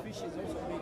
fish is also big.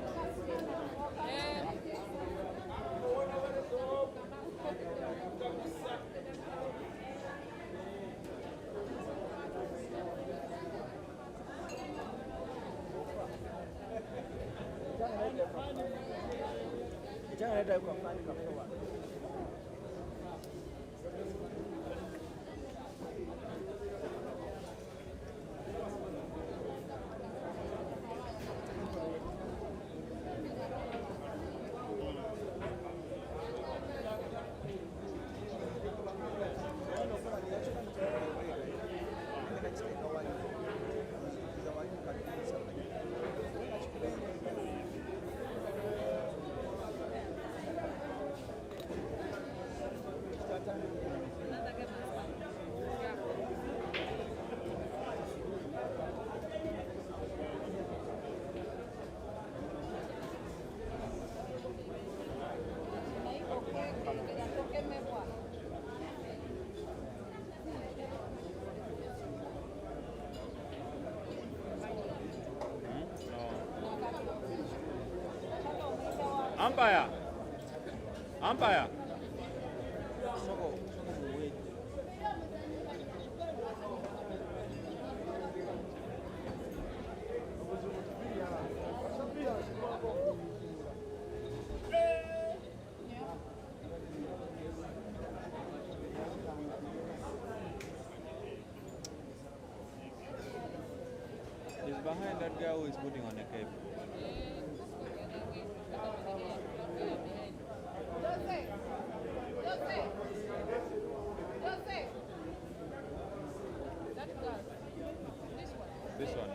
Umpire. Umpire. He's behind that guy who is putting on a cape. This one.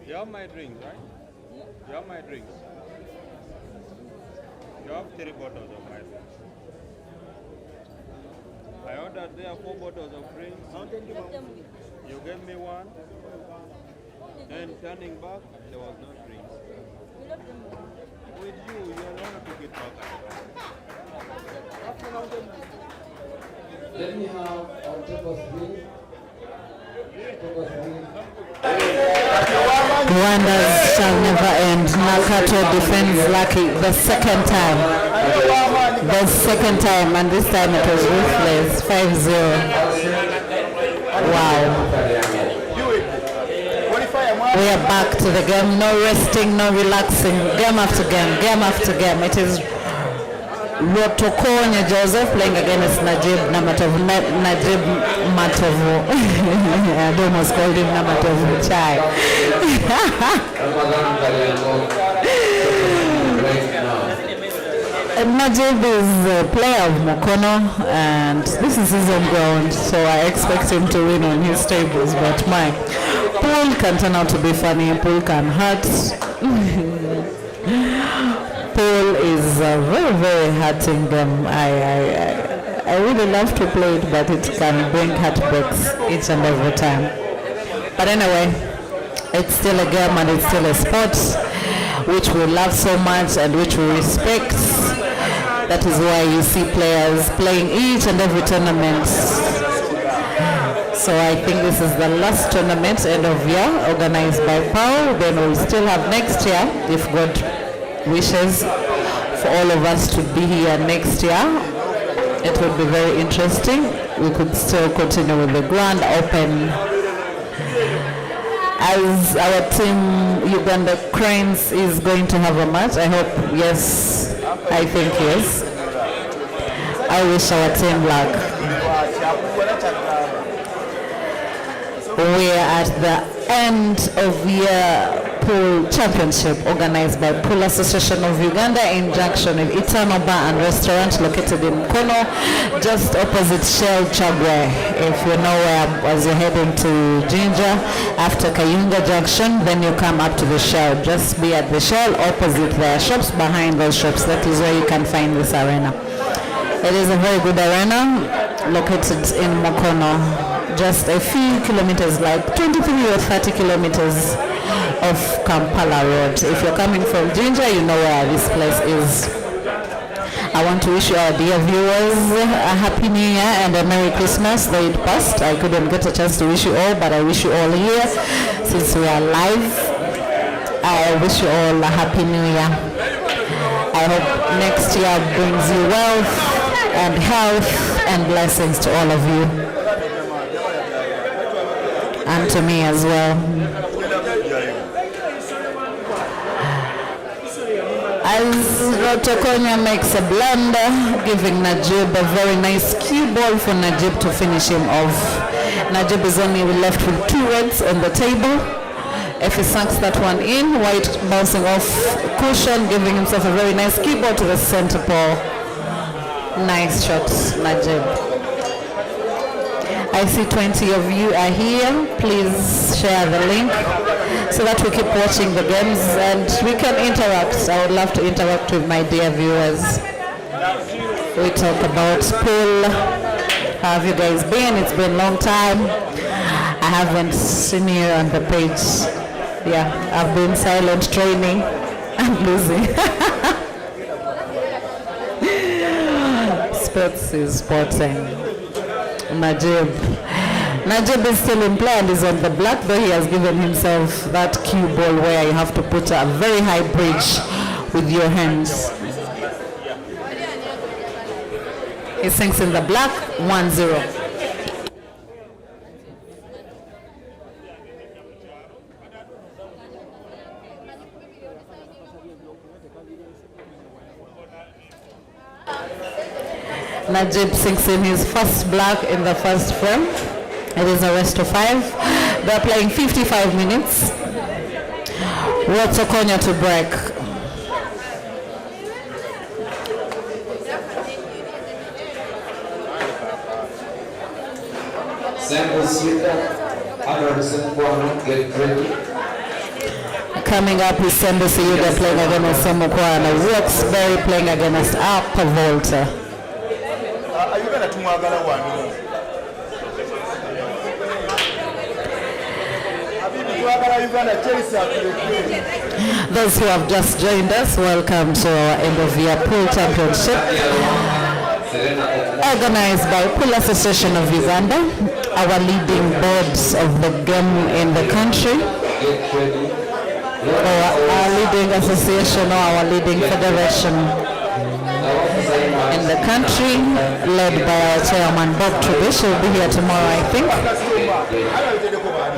You have my drinks, right? You have my drinks. You have 3 bottles of my drinks. I ordered there 4 bottles of drinks. You gave me one. And turning back, there was no drinks. With you, you're not a ticket talker. Let me have on top of me. Wonders shall never end. Nakato defends Lucky the second time. The second time, and this time it was ruthless. 5-0. Wow. We are back to the game. No resting, no relaxing. Game after game, game after game. It is Rwotokonya Joseph playing against Najib Matovu. Najib Matovu. I almost called him Matovu Chai. Najib is a player of Mukono, and this is his own ground, so I expect him to win on his tables. But my pool can turn out to be funny. Pool can hurt. Pool is a very, very hurting game. I really love to play it, but it can bring heartbreaks each and every time. But anyway, it's still a game and it's still a sport which we love so much and which we respect. That is why you see players playing each and every tournament. So I think this is the last tournament, end of year, organized by PAO. Then we'll still have next year, if God wishes, for all of us to be here next year. It would be very interesting. We could still continue with the Grand Open. As our team, Uganda Cranes, is going to have a match, I hope, yes, I think yes. I wish our team luck. We are at the end of year pool championship organized by Pool Association of Uganda in junction with Eternal Bar and Restaurant located in Kono, just opposite Shell Chagwe. If you know where, as you're heading to Jinja, after Kayunga Junction, then you come up to the Shell. Just be at the Shell opposite their shops, behind those shops. That is where you can find this arena. It is a very good arena located in Mukono, just a few kilometers, like 23 or 30 kilometers of Kampala Road. If you're coming from Jinja, you know where this place is. I want to wish you our dear viewers a Happy New Year and a Merry Christmas. Though it passed, I couldn't get a chance to wish you all, but I wish you all here since we are live. I wish you all a Happy New Year. I hope next year brings you wealth and health and blessings to all of you. And to me as well. As Rwotokonya makes a blunder, giving Najib a very nice cue ball for Najib to finish him off. Najib is only left with 2 reds on the table. If he sinks that one in, White bouncing off cushion, giving himself a very nice cue ball to the center ball. Nice shot, Najib. I see 20 of you are here. Please share the link so that we keep watching the games and we can interact. I would love to interact with my dear viewers. We talk about pool. How have you guys been? It's been a long time. I haven't seen you on the page. Yeah, I've been silent training and losing. Sports is sporting. Najib is still in play and is on the black, though he has given himself that cue ball where you have to put a very high bridge with your hands. He sinks in the black, 1-0. Najib sinks in his first black in the first frame. It is a rest of 5. They are playing 55 minutes. Rwotokonya to break. Get ready. Coming up is Sembo Siyuga playing against Samukwana. Roxbury playing against Upper Volta. Those who have just joined us, welcome to our end of year pool championship organized by Pool Association of Uganda, our leading boards of the game in the country, or our leading association or our leading federation in the country, led by our chairman Bob Trubish. He'll be here tomorrow, I think.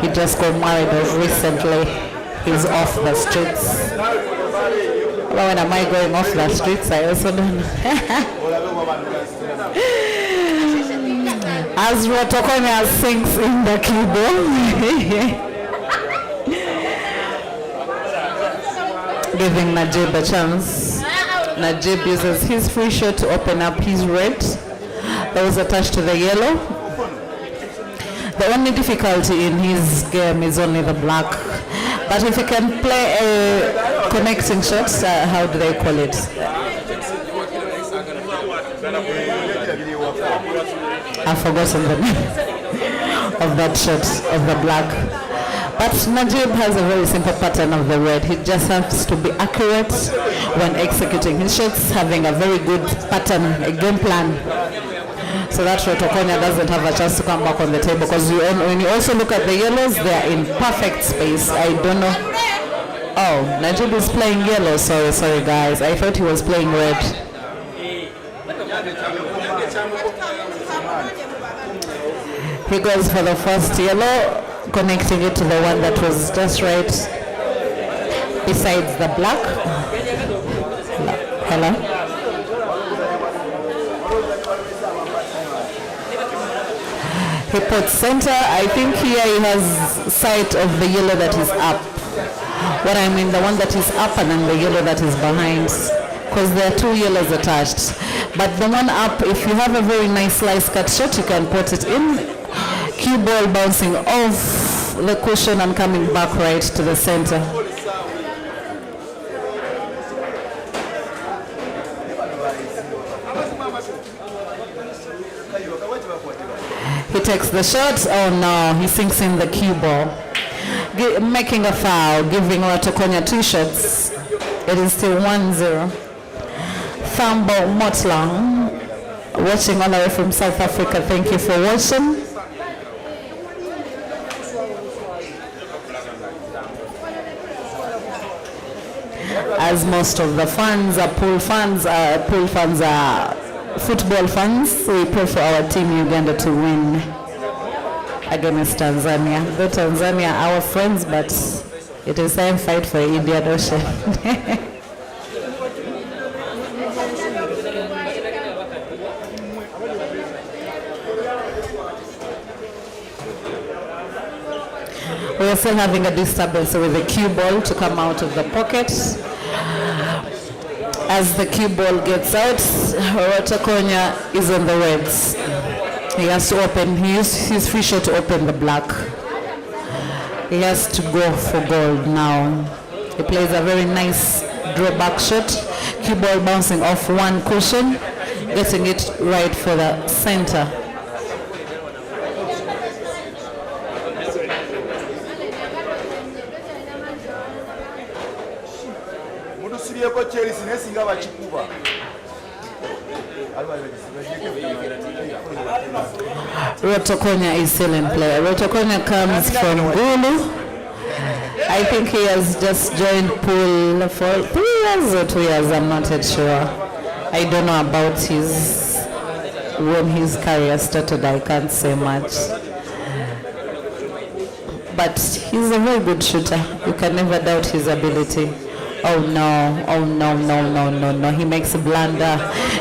He just got married recently. He's off the streets. Well, when am I going off the streets? I also don't know. As Rwotokonya sinks in the keyboard, giving Najib a chance. Najib uses his free shot to open up his red that was attached to the yellow. The only difficulty in his game is only the black. But if he can play a connecting shot, how do they call it? I've forgotten the name of that shot of the black. But Najib has a very simple pattern of the red. He just has to be accurate when executing his shots, having a very good pattern, a game plan, so that Rwotokonya doesn't have a chance to come back on the table. Because when you also look at the yellows, they are in perfect space. I don't know. Oh, Najib is playing yellow. Sorry guys. I thought he was playing red. He goes for the first yellow, connecting it to the one that was just right besides the black. Hello? He puts center. I think here he has sight of the yellow that is up. What I mean, the one that is up and then the yellow that is behind. Because there are 2 yellows attached. But the one up, if you have a very nice slice cut shot, you can put it in. Cue ball bouncing off the cushion and coming back right to the center. He takes the shot. Oh no, he sinks in the cue ball. Making a foul, giving Rwotokonya 2 shots. It is still 1-0. Thambo Motlang, watching all the way from South Africa. Thank you for watching. As most of the fans are pool fans are football fans, we pray for our team Uganda to win against Tanzania. Though Tanzania are our friends, but it is time fight for Indian Ocean. We're still having a disturbance with the cue ball to come out of the pocket. As the cue ball gets out, Rwotokonya is on the reds. He has to open, he's free shot to open the black. He has to go for gold now. He plays a very nice draw back shot. Cue ball bouncing off one cushion, getting it right for the center. Rwotokonya is still in play. Rwotokonya comes from Gulu. I think he has just joined pool for 3 years or 2 years, I'm not yet sure. I don't know about when his career started, I can't say much. But he's a very good shooter. You can never doubt his ability. Oh no, no. He makes a blunder.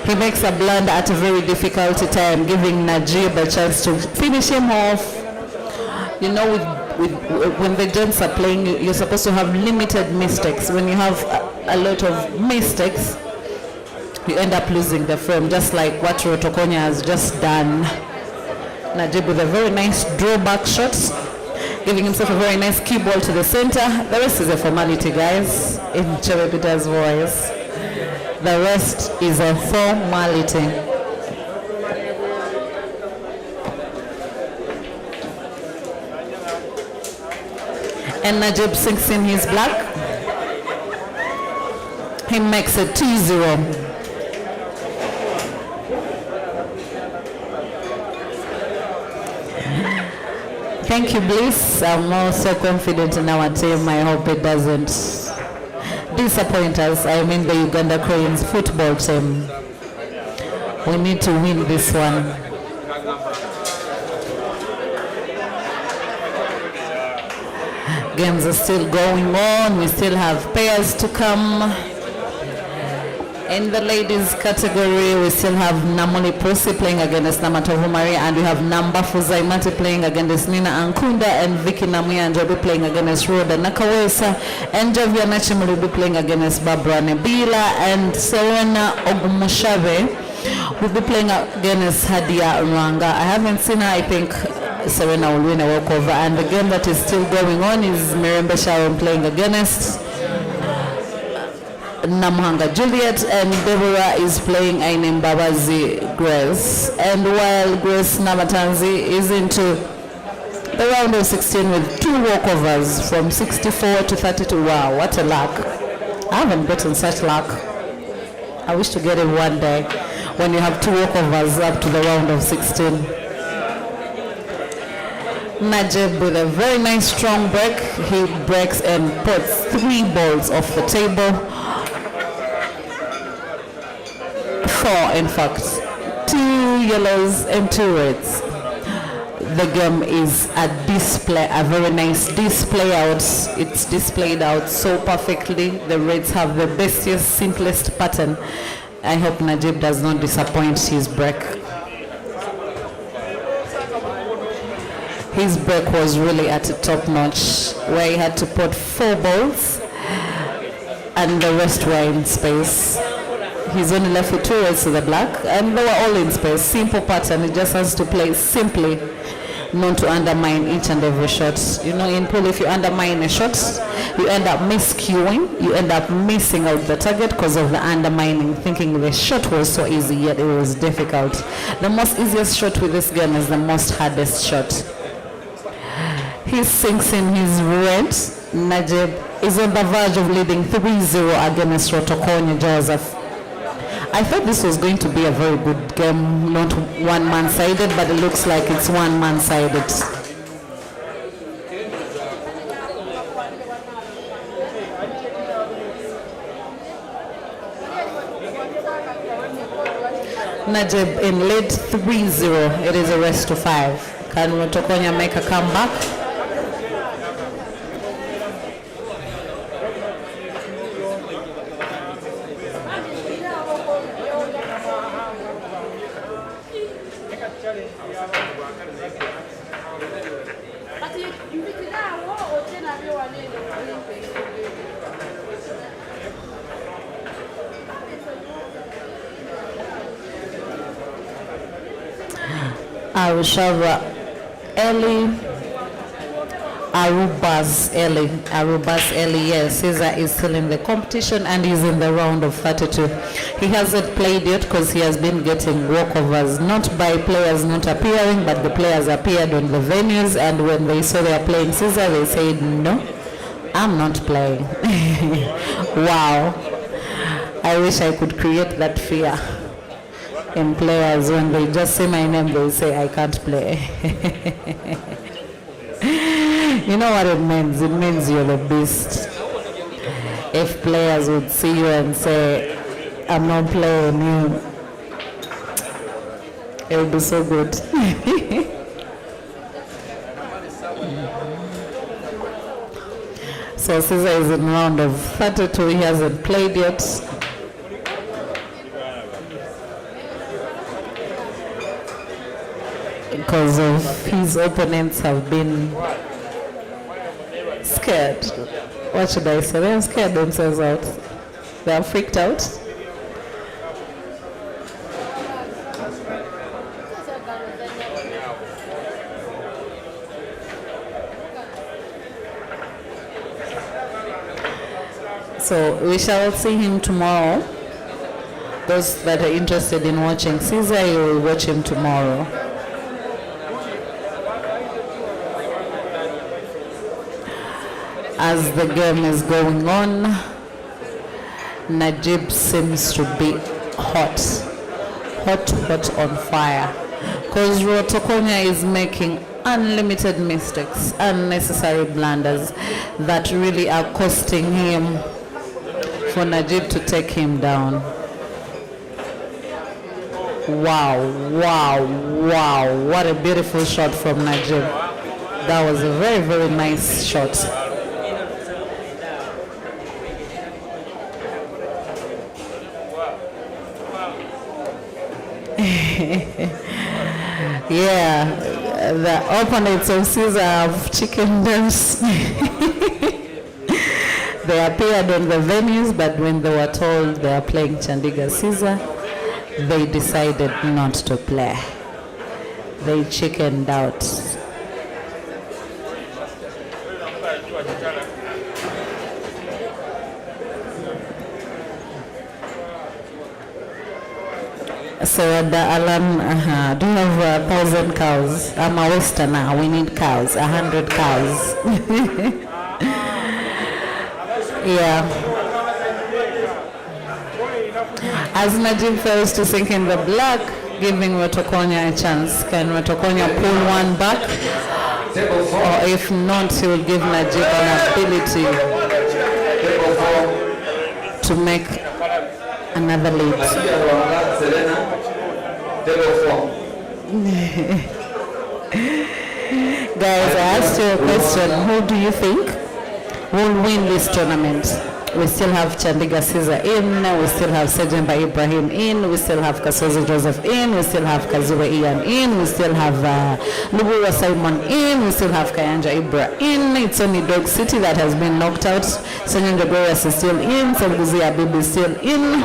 He makes a blunder at a very difficult time, giving Najib a chance to finish him off. You know, when the gents are playing, you're supposed to have limited mistakes. When you have a lot of mistakes, you end up losing the frame, just like what Rwotokonya has just done. Najib with a very nice draw back shot, giving himself a very nice cue ball to the center. The rest is a formality, guys, in Chewe Peter's voice. The rest is a formality. And Najib sinks in his black. He makes it 2-0. Thank you, Bliss. I'm also confident in our team. I hope it doesn't disappoint us. I mean the Uganda Cranes football team. We need to win this one. Games are still going on. We still have pairs to come. In the ladies category, we still have Namuli Prosi playing against Matovu Maria, and we have Nambafu Zaimati playing against Nina Ankunda, and Vicky Namuya and Jobi playing against Rhoda Nakawesa, and Javia Nachimuli will be playing against Barbara Nebila, and Serena Ogumushave will be playing against Hadia Rwanga. I haven't seen her. I think Serena will win a walkover, and the game that is still going on is Mirembe Sharon playing against Namhanga Juliet, and Deborah is playing Aine Mbabazi Grace. And while Grace Namatanzi is into the round of 16 with 2 walkovers from 64 to 32. Wow, what a luck. I haven't gotten such luck. I wish to get it one day when you have 2 walkovers up to the round of 16. Najib with a very nice strong break. He breaks and puts 3 balls off the table. 4, in fact. 2 yellows and 2 reds. The game is a display, a very nice display out. It's displayed out so perfectly. The reds have the bestest, simplest pattern. I hope Najib does not disappoint his break. His break was really at a top notch, where he had to put 4 balls and the rest were in space. He's only left with 2 reds to the black, and they were all in space. Simple pattern. He just has to play simply, not to undermine each and every shot. You know, in pool, if you undermine a shot, you end up miscuing. You end up missing out the target because of the undermining, thinking the shot was so easy, yet it was difficult. The most easiest shot with this game is the most hardest shot. He sinks in his red. Najib is on the verge of leading 3-0 against Rotokonya Joseph. I thought this was going to be a very good game, not one-man-sided, but it looks like it's one-man-sided. Najib in lead 3-0. It is a rest to 5. Can Rwotokonya make a comeback? Arusha Eli, Arubas Eli, yes, Caesar is still in the competition and he's in the round of 32. He hasn't played yet because he has been getting walkovers, not by players not appearing, but the players appeared on the venues, and when they saw they are playing Caesar, they said, no, I'm not playing. Wow. I wish I could create that fear in players. When they just say my name, they say I can't play. You know what it means? It means you're the beast. If players would see you and say, I'm not playing you, it would be so good. So Caesar is in round of 32. He hasn't played yet. Because of his opponents have been scared. What should I say? They're scared themselves out. They are freaked out. So we shall see him tomorrow. Those that are interested in watching Caesar, you will watch him tomorrow. As the game is going on, Najib seems to be hot on fire. Because Rwotokonya is making unlimited mistakes, unnecessary blunders that really are costing him for Najib to take him down. Wow, what a beautiful shot from Najib. That was a very, very nice shot. Yeah, the opponents of Caesar have chicken dance. They appeared on the venues, but when they were told they are playing Chandigarh Caesar, they decided not to play. They chickened out. So the Alan, do you have 1,000 cows? I'm a Westerner, we need cows, 100 cows. Yeah. As Najib fails to sink in the black, giving Rwotokonya a chance. Can Rwotokonya pull one back? Or if not, he will give Najib an ability to make another lead. Guys, I asked you a question. Who do you think will win this tournament? We still have Chandigarh Caesar in, we still have Sejemba Ibrahim in, we still have Roto Joseph in, we still have Kazuwe Ian in, we still have Lubura Simon in, we still have Kayanja Ibra in. It's only Dog City that has been knocked out. Sonyan Gregorius is still in, Sambuzi Abib is still in.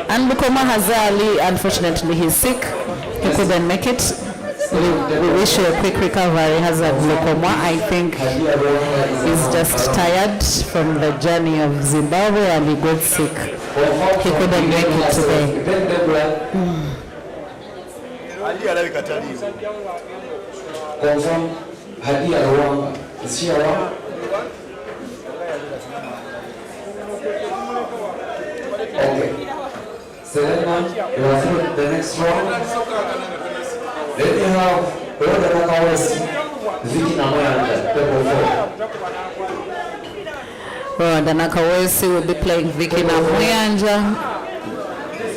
And Bukoma Hazali, unfortunately, he's sick. He couldn't make it. We wish you a quick recovery, Hazard Bukoma. I think he's just tired from the journey of Zimbabwe and he got sick. He couldn't make it today. Confirm Hadi Arwanga. Is she around? Okay. Selena, you are through the next round. Then you have Rwotokonya, Vicky Namoyanja, table 4. Rwotokonya will be playing Vicky Namoyanja.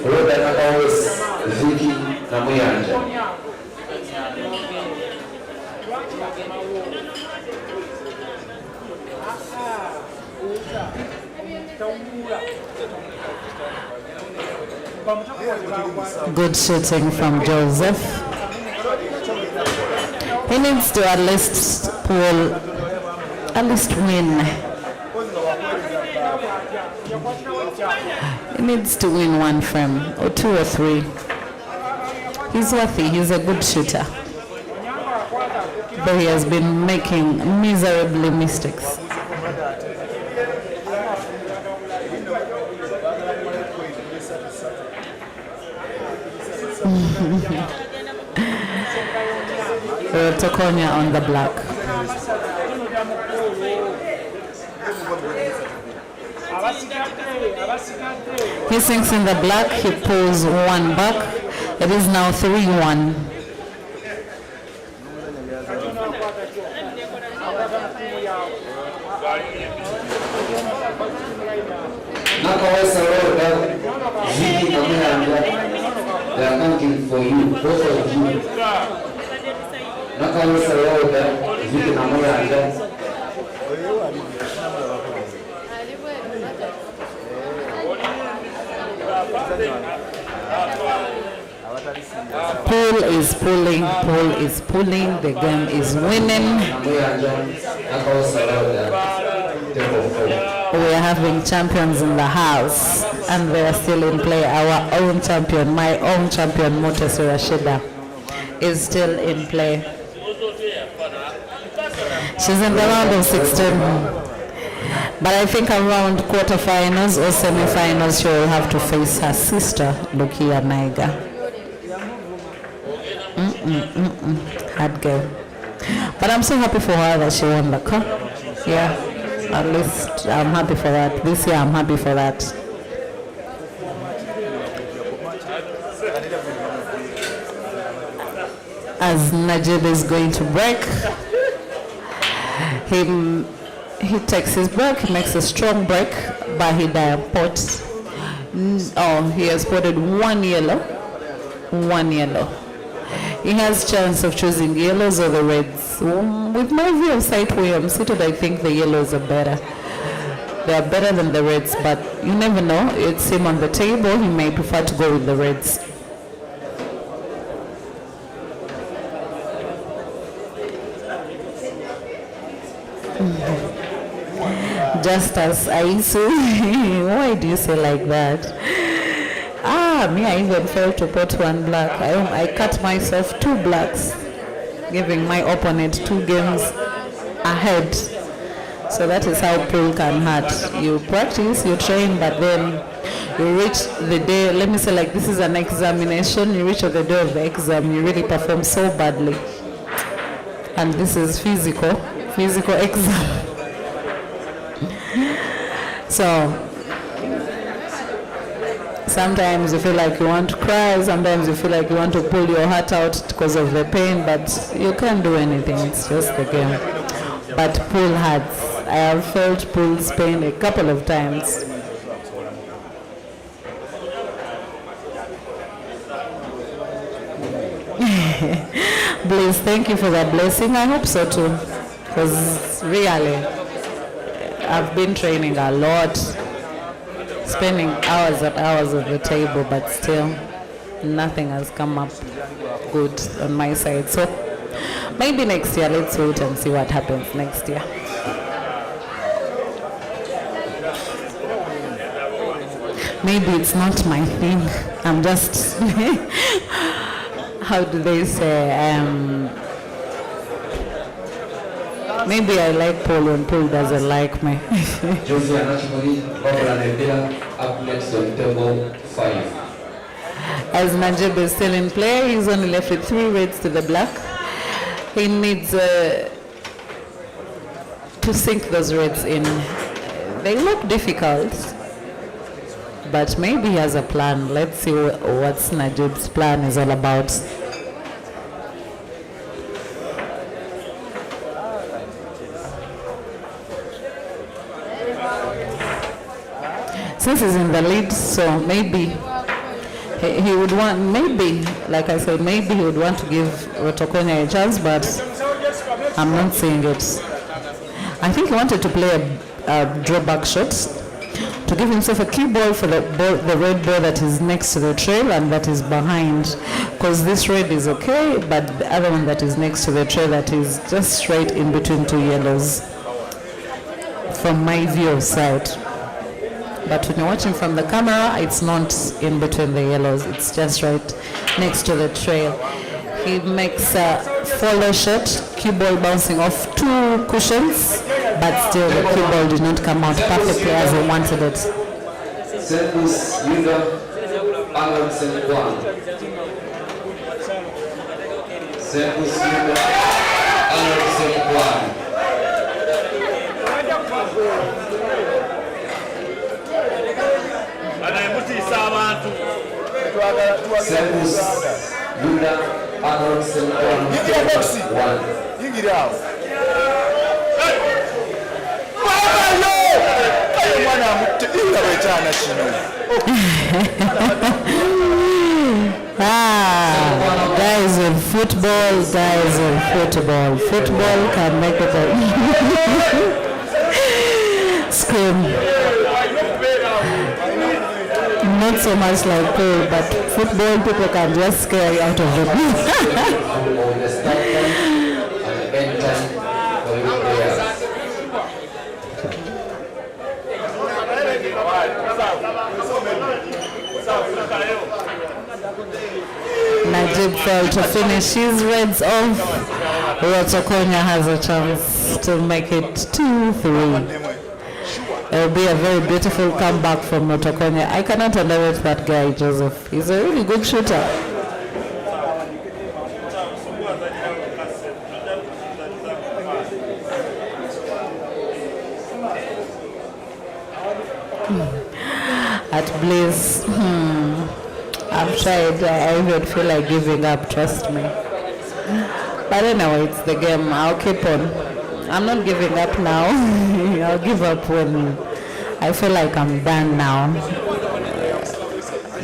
Rwotokonya, Vicky Namoyanja. Good shooting from Joseph. He needs to at least win. He needs to win one frame, or 2 or 3. He's worthy, he's a good shooter. But he has been making miserably mistakes. Rwotokonya on the black. He sinks in the black, he pulls 1 back. It is now 3-1. They are counting for you, both of you. Vicky Namoyanja. Pool is pulling, the game is winning. We are having champions in the house, and they are still in play. Our own champion, my own champion, Matovu Rashida, is still in play. She's in the round of 16. But I think around quarterfinals or semifinals, she will have to face her sister, Lukia Naiga. Hard game. But I'm so happy for her that she won the cup. Yeah, at least I'm happy for that. This year I'm happy for that. As Najib is going to break, he takes his break, he makes a strong break, but he diaports. Oh, he has spotted 1 yellow. 1 yellow. He has chance of choosing yellows or the reds. With my view of sight where I'm seated, I think the yellows are better. They are better than the reds, but you never know. It's him on the table. He may prefer to go with the reds. Justus Aisu, why do you say like that? Me, I even failed to put 1 black. I cut myself 2 blacks, giving my opponent 2 games ahead. So that is how pool can hurt. You practice, you train, but then you reach the day, let me say like this is an examination, you reach the day of the exam, you really perform so badly. And this is physical exam. So sometimes you feel like you want to cry, sometimes you feel like you want to pull your heart out because of the pain, but you can't do anything, it's just the game. But pool hurts. I have felt pool's pain a couple of times. Bliss, thank you for that blessing. I hope so too, because really, I've been training a lot, spending hours and hours at the table, but still nothing has come up good on my side. So maybe next year, let's wait and see what happens next year. Maybe it's not my thing. I'm just, how do they say, maybe I like Paul and Paul doesn't like me. Up next on table 5. As Najib is still in play, he's only left with 3 reds to the black. He needs to sink those reds in. They look difficult, but maybe he has a plan. Let's see what Najib's plan is all about. Since he's in the lead, so maybe he would want, maybe, like I said, maybe he would want to give Rwotokonya a chance, but I'm not seeing it. I think he wanted to play a drawback shot to give himself a key ball for the red ball that is next to the trail and that is behind, because this red is okay, but the other one that is next to the trail that is just right in between two yellows from my view of sight. But when you're watching from the camera, it's not in between the yellows, it's just right next to the trail. He makes a follow shot, cue ball bouncing off two cushions, but still the cue ball did not come out perfectly as he wanted it. Service Yuda Anderson 1. Service Yuda Anderson 1. Service Yuda Anderson 1. Guys in football, football can make it scream. Not so much like pool, but football people can just scare you out of the Najib failed to finish his reds off. Rwotokonya has a chance to make it 2-3. It will be a very beautiful comeback from Rwotokonya. I cannot underrate that guy, Joseph. He's a really good shooter. At Bliss, I've tried. I even feel like giving up, trust me. But anyway, it's the game. I'll keep on. I'm not giving up now. I'll give up when I feel like I'm done now.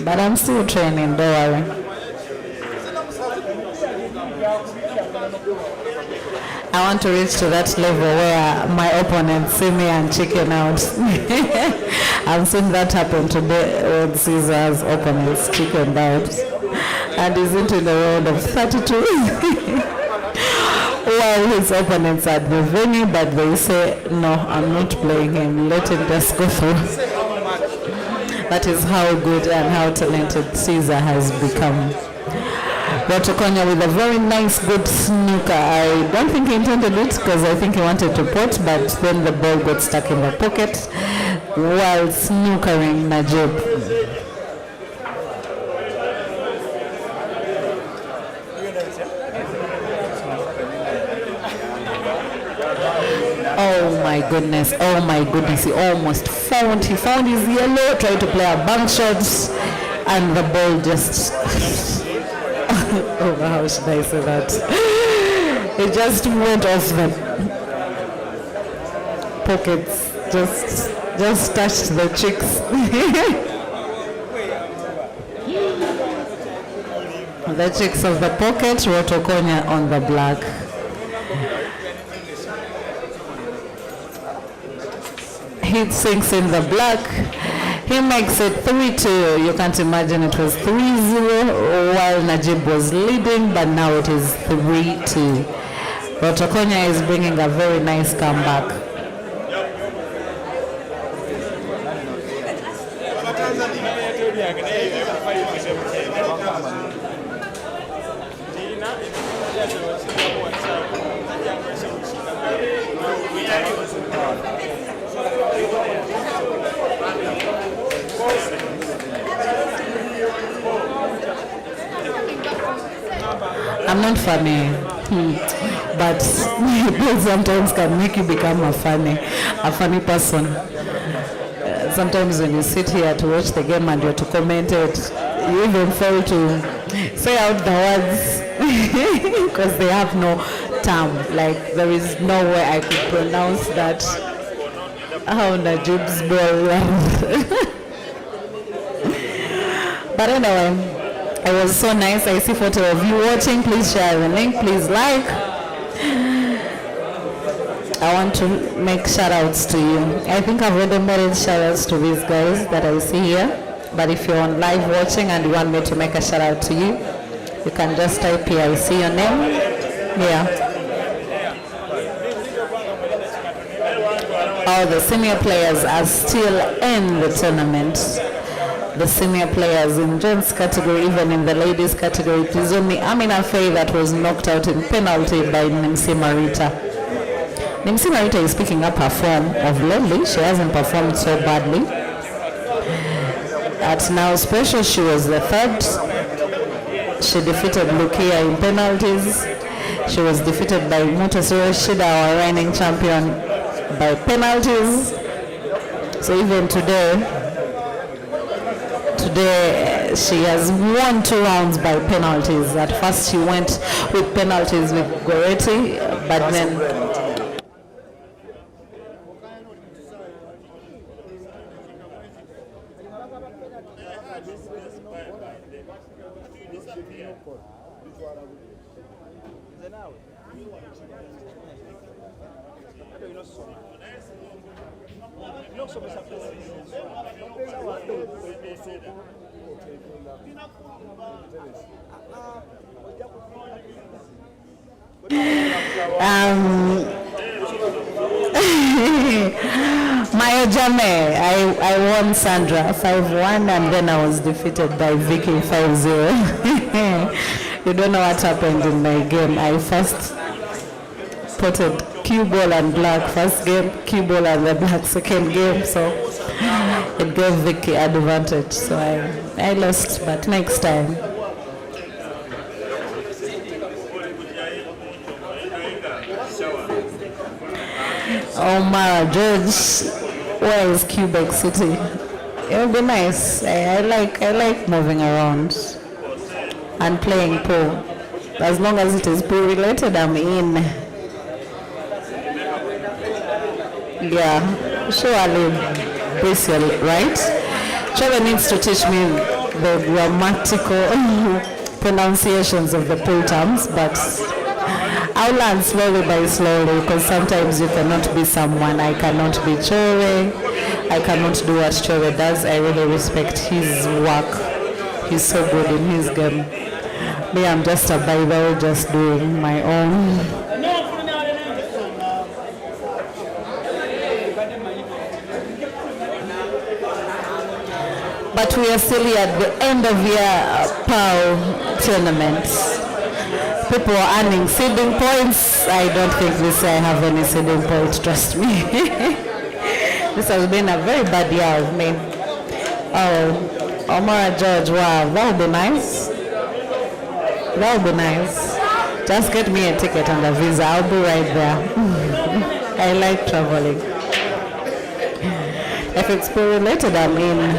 But I'm still training, don't worry. I want to reach to that level where my opponents see me and chicken out. I've seen that happen today when Caesar's opponents chickened out. And he's into the round of 32. Well, his opponents at the venue, but they say, no, I'm not playing him, let him just go through. That is how good and how talented Caesar has become. Rwotokonya with a very nice, good snooker. I don't think he intended it because I think he wanted to pot, but then the ball got stuck in the pocket while snookering Najib. Oh my goodness, he almost found his yellow, tried to play a bank shot, and the ball just, oh, how should I say that? It just went off the pockets, just touched the cheeks. The cheeks of the pocket, Rwotokonya on the black. He sinks in the black. He makes it 3-2. You can't imagine it was 3-0 while Najib was leading, but now it is 3-2. Rwotokonya is bringing a very nice comeback. I'm not funny, but people sometimes can make you become a funny person. sometimes when you sit here to watch the game and you're to comment it, you even fail to say out the words because they have no term. Like there is no way I could pronounce that. How Najib's ball. But anyway, it was so nice. I see photo of you watching. Please share the link. Please like. I want to make shout outs to you. I think I've already made shout outs to these guys that I see here. But if you're on live watching and you want me to make a shout out to you, you can just type here. I see your name. Yeah. All the senior players are still in the tournament. The senior players in gents category, even in the ladies category. It is only Amina Faye that was knocked out in penalty by Nimsi Marita. Nimsi Marita is picking up her form of lately. She hasn't performed so badly. At Now Special, she was the third. She defeated Lukia in penalties. She was defeated by Mutosuro Shida, our reigning champion, by penalties. So even today she has won 2 rounds by penalties. At first she went with penalties with Goretti, but then Maya Jame, I won Sandra 5-1 and then I was defeated by Vicky 5-0. You don't know what happened in my game. I first potted cue ball and black first game, cue ball and the black second game, so it gave Vicky advantage. So I lost, but next time. Omar George, where is Quebec City? It would be nice. I like moving around and playing pool. As long as it is pool related, I'm in. Yeah, surely, basically, right? Trevor needs to teach me the grammatical pronunciations of the pool terms, but I'll learn slowly by slowly, because sometimes you cannot be someone. I cannot be Chore. I cannot do what Chore does. I really respect his work. He's so good in his game. Me, I'm just a Bible, just doing my own. But we are still here at the end of year PAL tournaments. People are earning seeding points. I don't think this year I have any seeding points, trust me. This has been a very bad year of me. Oh, Omar George, wow, that would be nice. That would be nice. Just get me a ticket and a visa, I'll be right there. I like traveling. If it's pool related, I'm in.